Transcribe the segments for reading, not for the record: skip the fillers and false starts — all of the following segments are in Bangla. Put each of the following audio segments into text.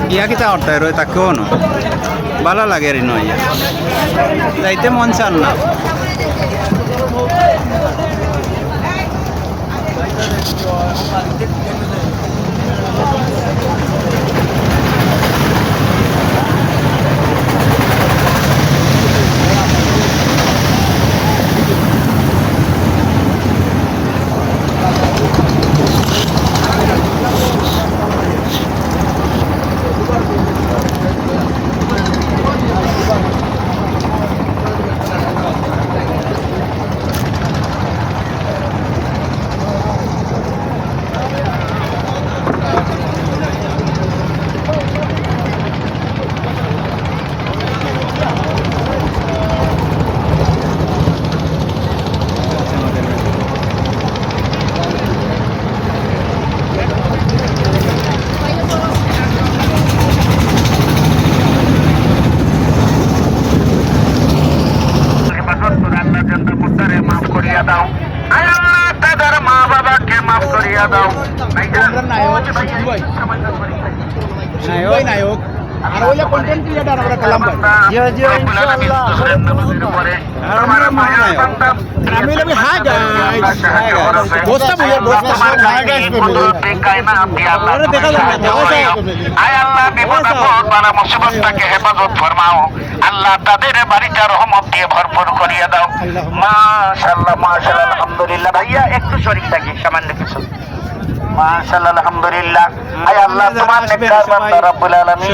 ইয়া কিতা করতে রয়ে তাকেও না ভালো লাগে রে নয় যাইতে মন চান না নায়ক আর ওইলা কন্টেন্ট ক্রিয়েটর আমরা কালাম ভাই জি জি ইনশাআল্লাহ আর আমরা মানায় আমি লাগি হাই গাইস দোস্ত ভাই দোস্ত হাই গাইস আরে দেখা যাবে আয় আল্লাহ বিপদ আপদ বালা মুসিবত থেকে হেফাজত ফরমাও আল্লাহ তাদের বাড়িটা রহমত দিয়ে ভরপুর করিয়ে দাও মাশাআল্লাহ মাশাআল্লাহ আলহামদুলিল্লাহ ভাইয়া একটু শরীক থাকি সামান্য কিছু মাশাআল্লাহ আলহামদুলিল্লাহ আয় আল্লাহ তোমার নেককার বান্দা রব্বুল আলামিন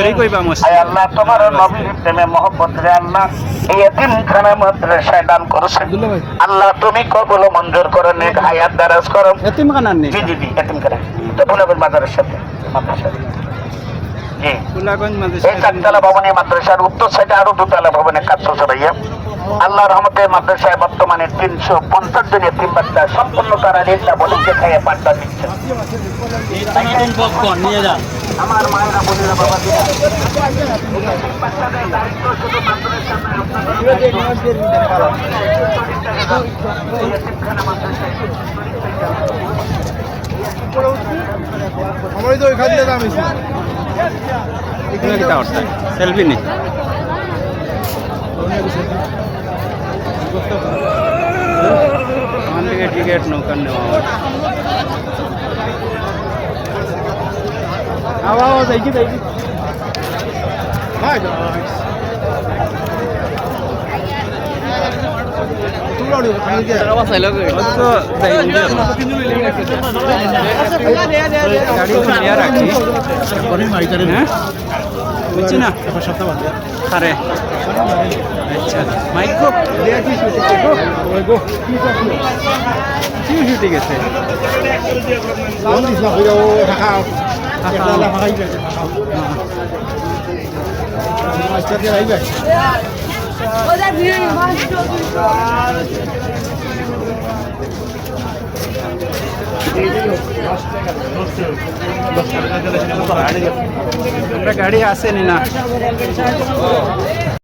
আয় আল্লাহ তোমার নবীর প্রেমে মহব্বত রে আল্লাহ এই এতিমখানা মাদ্রাসায় দান করেছেন আল্লাহ তুমি কবুল মঞ্জুর করো নেক হায়াত দারাজ করো এতিমখানা নেই জি জি জি এতিমখানা তো ভুলাবেন বাজারের সাথে মাদ্রাসা জি কুলাগঞ্জ এই মাদ্রাসা চারতলা ভবনে মাদ্রাসার উত্তর সাইডে আরো দুতলা ভবনে কাজ চলছে ভাইয়া আল্লাহ রহমতে মাদ্রাসায় বর্তমানে 350 জন এতিম বাচ্চা সম্পূর্ণ তারা রেলটা বলে খাইয়ে পাঠদান দিচ্ছে নিয়ে যান আমার মায়েরা বোনেরা বাবা আমারই তো ওইখান দিয়ে দাম এখানে কিতা করতে সেলফি নি ওখান থেকে টিকিট নৌকার নেওয়া আওয়াজ আইকি দেখি হাই গাইস তুলাড়ি খাইকে আওয়াজ আইলো তো গাড়ি নিয়ে রাখি বড়ি মাইতারে হ্যাঁ বুঝছি না একটা সপ্তাহ বাদে আরে আচ্ছা মাইক গো দেখি শুটিং গো ওই গো কি শুটিং গেছে কোন দিস না হইও ঢাকা একলা ভাই গেছে মাস্টার দিয়ে আইবে ওটা ভিড় মাস্টার আমরা গাড়ি আসেনি না